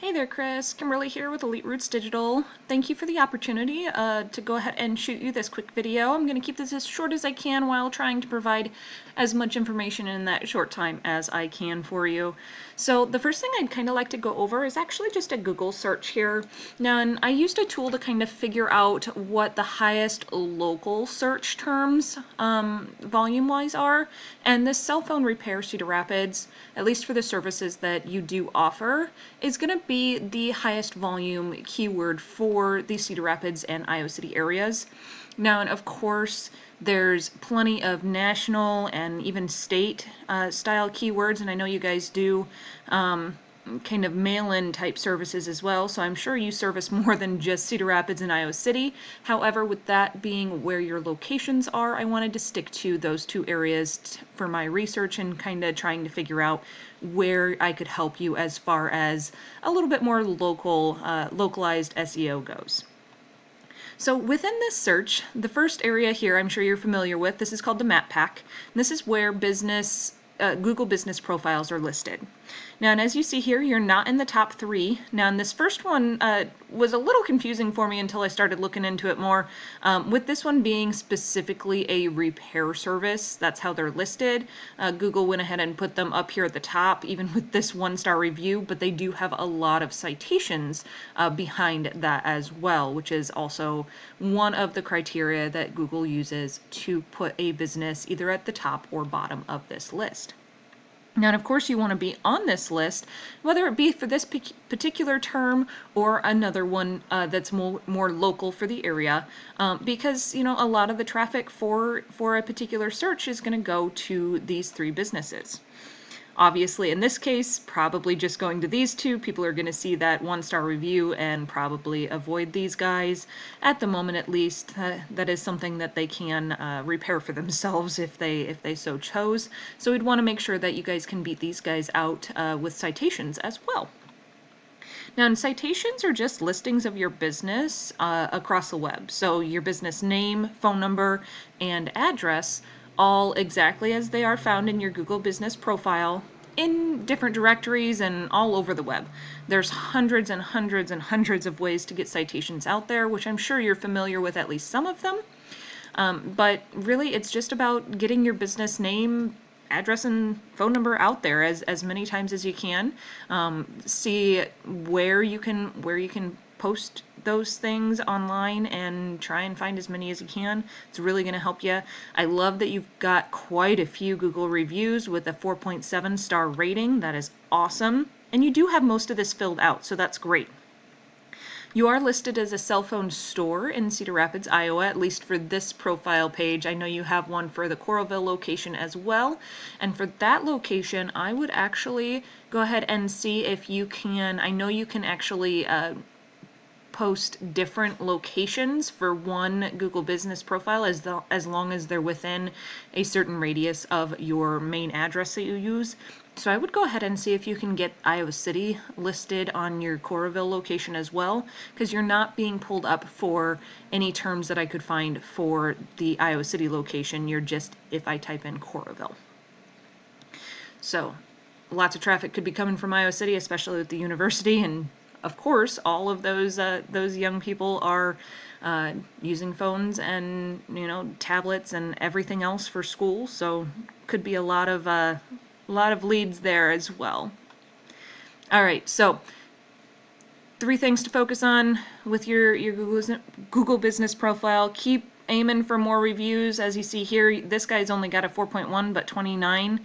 Hey there, Chris. Kimberly here with Elite Roots Digital. Thank you for the opportunity to go ahead and shoot you this quick video. I'm going to keep this as short as I can while trying to provide as much information in that short time as I can for you. So the first thing I'd kind of like to go over is actually just a Google search here. Now, and I used a tool to kind of figure out what the highest local search terms volume-wise are, and this cell phone repair Cedar Rapids, at least for the services that you do offer, is going to be the highest volume keyword for the Cedar Rapids and Iowa City areas. Now, and of course, there's plenty of national and even state style keywords, and I know you guys do kind of mail-in type services as well, so I'm sure you service more than just Cedar Rapids and Iowa City. However, with that being where your locations are, I wanted to stick to those two areas for my research and kind of trying to figure out where I could help you as far as a little bit more localized SEO goes. So within this search, the first area here I'm sure you're familiar with, this is called the map pack. This is where Google business profiles are listed. Now, and as you see here, you're not in the top 3. Now, and this first one was a little confusing for me until I started looking into it more. With this one being specifically a repair service, that's how they're listed. Google went ahead and put them up here at the top, even with this 1-star review, but they do have a lot of citations behind that as well, which is also one of the criteria that Google uses to put a business either at the top or bottom of this list. Now, and of course, you want to be on this list, whether it be for this particular term or another one that's more local for the area, because, you know, a lot of the traffic for a particular search is going to go to these 3 businesses. Obviously, in this case, probably just going to these 2, people are going to see that 1-star review and probably avoid these guys. At the moment, at least, that is something that they can repair for themselves if they so chose. So we'd want to make sure that you guys can beat these guys out with citations as well. Now, and citations are just listings of your business across the web. So your business name, phone number, and address, all exactly as they are found in your Google business profile in different directories and all over the web. There's hundreds and hundreds and hundreds of ways to get citations out there, which I'm sure you're familiar with at least some of them. But really, it's just about getting your business name, address, and phone number out there as many times as you can. See where you can post those things online and try and find as many as you can. It's really going to help you. I love that you've got quite a few Google reviews with a 4.7-star rating. That is awesome. And you do have most of this filled out, so that's great. You are listed as a cell phone store in Cedar Rapids, Iowa, at least for this profile page. I know you have one for the Coralville location as well. And for that location, I would actually go ahead and see if you can, I know you can actually post different locations for one Google business profile as long as they're within a certain radius of your main address that you use. So I would go ahead and see if you can get Iowa City listed on your Coralville location as well, because you're not being pulled up for any terms that I could find for the Iowa City location. You're just if I type in Coralville. So lots of traffic could be coming from Iowa City, especially with the university, and of course, all of those young people are using phones and, you know, tablets and everything else for school. So could be a lot of leads there as well. All right, so 3 things to focus on with your Google business profile. Keep aiming for more reviews. As you see here, this guy's only got a 4.1, but 29.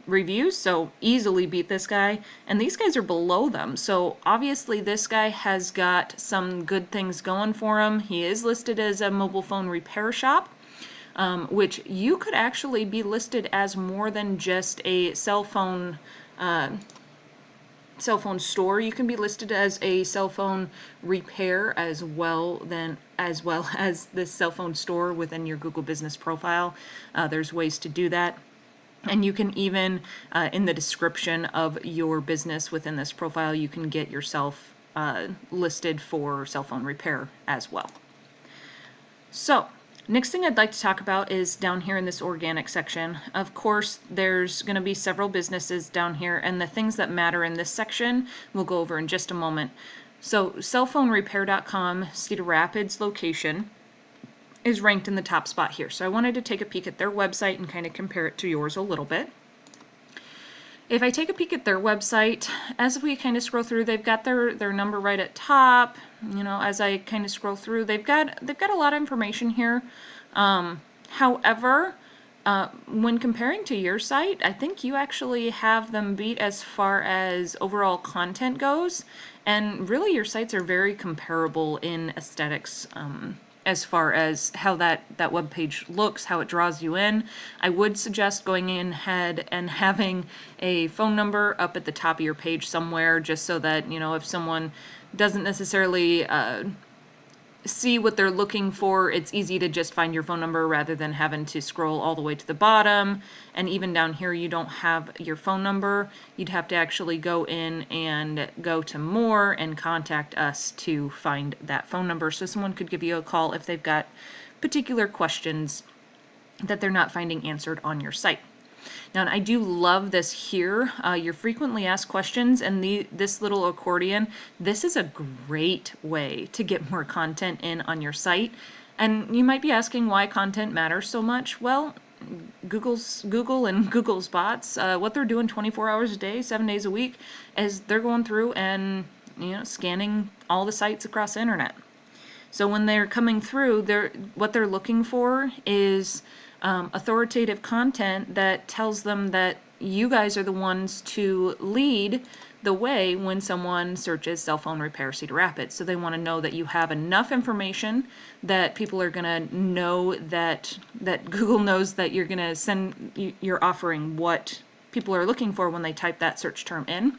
Reviews, so easily beat this guy, and these guys are below them, so obviously this guy has got some good things going for him. He is listed as a mobile phone repair shop, which you could actually be listed as more than just a cell phone store. You can be listed as a cell phone repair as well as this cell phone store within your Google business profile. There's ways to do that. And you can even, in the description of your business within this profile, you can get yourself listed for cell phone repair as well. So Next thing I'd like to talk about is down here in this organic section. Of course, there's going to be several businesses down here, and the things that matter in this section we'll go over in just a moment. So cellphonerepair.com, Cedar Rapids location, is ranked in the top spot here. So I wanted to take a peek at their website and kind of compare it to yours a little bit. If I take a peek at their website, as we kind of scroll through, they've got their number right at top. You know, as I kind of scroll through, they've got a lot of information here. However, when comparing to your site, I think you actually have them beat as far as overall content goes, and really your sites are very comparable in aesthetics. As far as how that web page looks, how it draws you in. I would suggest going in ahead and having a phone number up at the top of your page somewhere, just so that, you know, if someone doesn't necessarily see what they're looking for, it's easy to just find your phone number rather than having to scroll all the way to the bottom. And even down here, you don't have your phone number. You'd have to actually go in and go to more and contact us to find that phone number. So someone could give you a call if they've got particular questions that they're not finding answered on your site. Now, I do love this here, your frequently asked questions, and this little accordion. This is a great way to get more content in on your site. And you might be asking why content matters so much. Well, Google and Google's bots, what they're doing 24 hours a day, 7 days a week, is they're going through and, you know, scanning all the sites across the internet. So when they're coming through, what they're looking for is authoritative content that tells them that you guys are the ones to lead the way when someone searches cell phone repair Cedar Rapids. So they want to know that you have enough information that people are going to know that Google knows that you're going to you're offering what people are looking for when they type that search term in.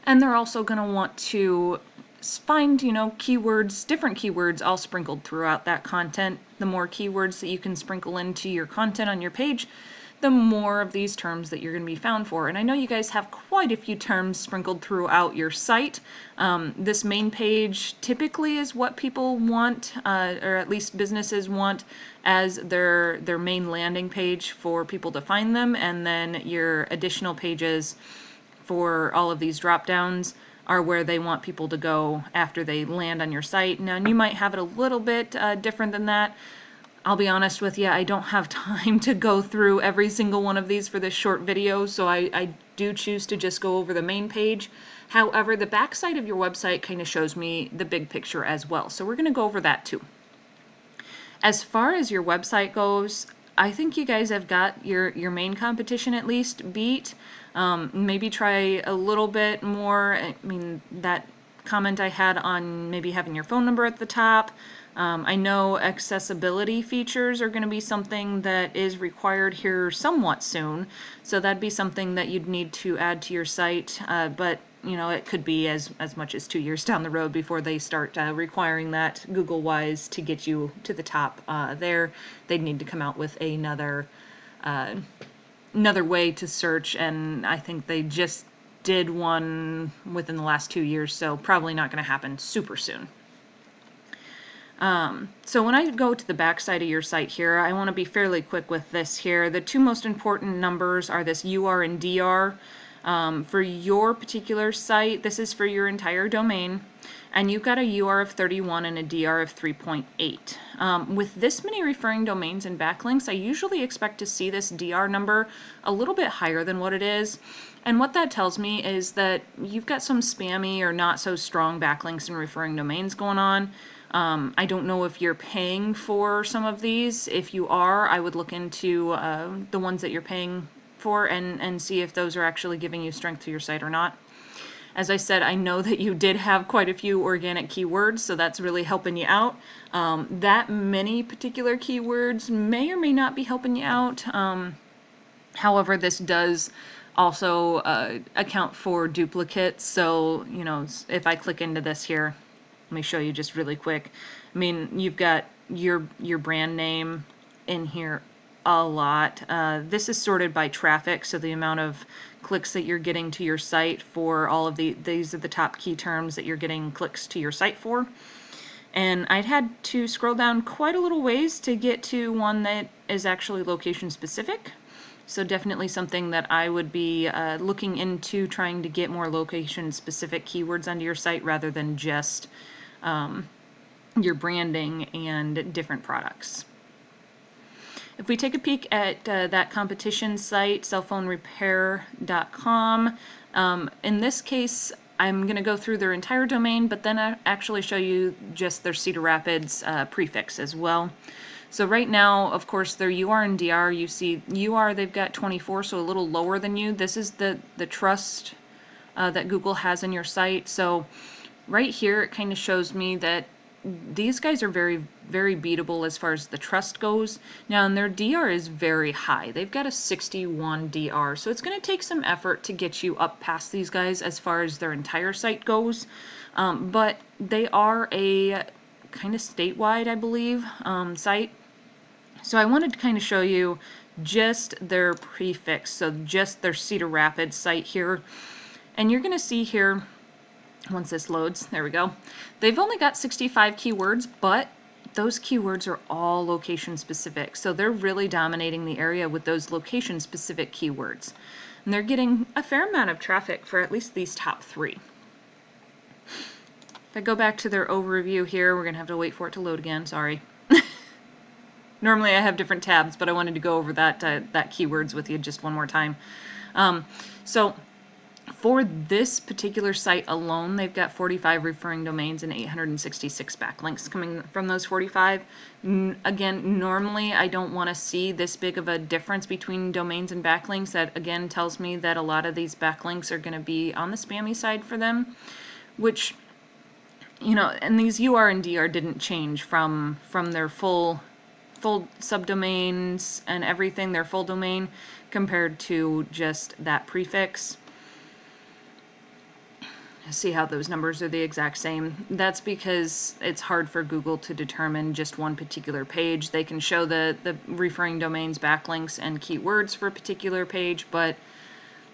And they're also going to want to find, you know, keywords, different keywords all sprinkled throughout that content. The more keywords that you can sprinkle into your content on your page, the more of these terms that you're going to be found for. And I know you guys have quite a few terms sprinkled throughout your site. This main page typically is what people want, or at least businesses want, as their main landing page for people to find them. And then your additional pages for all of these drop downs are where they want people to go after they land on your site. Now, you might have it a little bit different than that. I'll be honest with you, I don't have time to go through every single one of these for this short video, so I do choose to just go over the main page. However, the back side of your website kind of shows me the big picture as well, so we're going to go over that too. As far as your website goes, I think you guys have got your main competition at least beat. Maybe try a little bit more. I mean, that comment I had on maybe having your phone number at the top. I know accessibility features are going to be something that is required here somewhat soon, so that'd be something that you'd need to add to your site, but you know, it could be as much as 2 years down the road before they start requiring that Google-wise to get you to the top there. They'd need to come out with another way to search, and I think they just did one within the last 2 years, so probably not going to happen super soon. So when I go to the back side of your site here, I want to be fairly quick with this here. The two most important numbers are this UR and DR. For your particular site, this is for your entire domain, and you've got a UR of 31 and a DR of 3.8. With this many referring domains and backlinks, I usually expect to see this DR number a little bit higher than what it is. And what that tells me is that you've got some spammy or not so strong backlinks and referring domains going on. I don't know if you're paying for some of these. If you are, I would look into the ones that you're paying for and see if those are actually giving you strength to your site or not. As I said, I know that you did have quite a few organic keywords, so that's really helping you out. That many particular keywords may or may not be helping you out. However, this does also account for duplicates. So, you know, if I click into this here, let me show you just really quick. I mean, you've got your brand name in here a lot. This is sorted by traffic, so the amount of clicks that you're getting to your site for all of these are the top key terms that you're getting clicks to your site for. And I'd had to scroll down quite a little ways to get to one that is actually location specific. So definitely something that I would be looking into, trying to get more location specific keywords onto your site rather than just your branding and different products. If we take a peek at that competition site, cellphonerepair.com, in this case, I'm going to go through their entire domain, but then I actually show you just their Cedar Rapids prefix as well. So right now, of course, their UR and DR, you see UR, they've got 24, so a little lower than you. This is the trust that Google has in your site. So right here, it kind of shows me that these guys are very, very beatable as far as the trust goes. Now, and their DR is very high. They've got a 61 DR, so it's going to take some effort to get you up past these guys as far as their entire site goes. But they are a kind of statewide, I believe, site. So I wanted to kind of show you just their prefix, so just their Cedar Rapids site here. And you're going to see here, once this loads, there we go, they've only got 65 keywords, but those keywords are all location specific. So they're really dominating the area with those location specific keywords. And they're getting a fair amount of traffic for at least these top 3. If I go back to their overview here, we're going to have to wait for it to load again, sorry. Normally I have different tabs, but I wanted to go over that keywords with you just one more time. So for this particular site alone, they've got 45 referring domains and 866 backlinks coming from those 45. Again, normally I don't want to see this big of a difference between domains and backlinks. That again tells me that a lot of these backlinks are going to be on the spammy side for them, which, you know, and these UR and DR didn't change from their full subdomains and everything, their full domain, compared to just that prefix. See how those numbers are the exact same. That's because it's hard for Google to determine just one particular page. They can show the referring domains, backlinks, and keywords for a particular page, but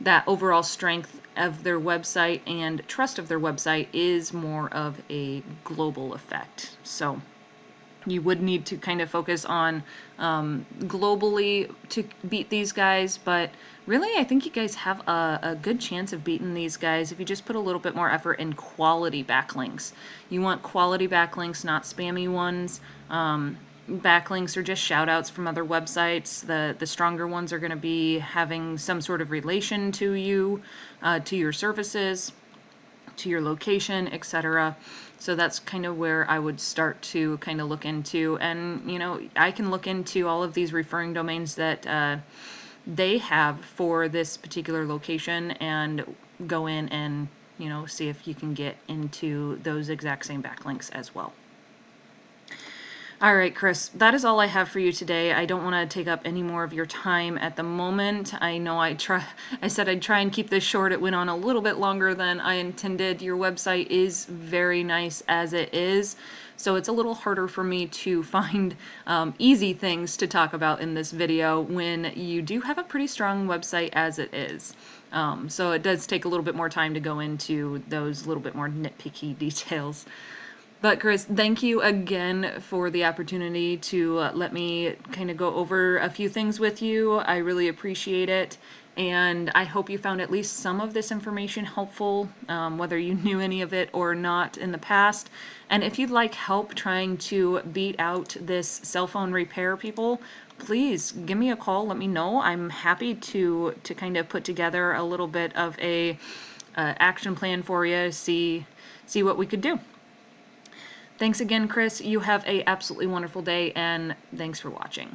that overall strength of their website and trust of their website is more of a global effect. So you would need to kind of focus on globally to beat these guys, but really I think you guys have a good chance of beating these guys if you just put a little bit more effort in quality backlinks. You want quality backlinks, not spammy ones. Backlinks are just shout outs from other websites. The stronger ones are going to be having some sort of relation to you, to your services, to your location, etc. So that's kind of where I would start to kind of look into. And, you know, I can look into all of these referring domains that they have for this particular location and go in and, you know, see if you can get into those exact same backlinks as well. All right, Chris, that is all I have for you today. I don't want to take up any more of your time at the moment. I know I said I'd try and keep this short. It went on a little bit longer than I intended. Your website is very nice as it is, so it's a little harder for me to find easy things to talk about in this video when you do have a pretty strong website as it is. So it does take a little bit more time to go into those little bit more nitpicky details. But Chris, thank you again for the opportunity to let me kind of go over a few things with you. I really appreciate it. And I hope you found at least some of this information helpful, whether you knew any of it or not in the past. And if you'd like help trying to beat out this cell phone repair people, please give me a call. Let me know. I'm happy to kind of put together a little bit of a action plan for you, see what we could do. Thanks again, Chris. You have an absolutely wonderful day, and thanks for watching.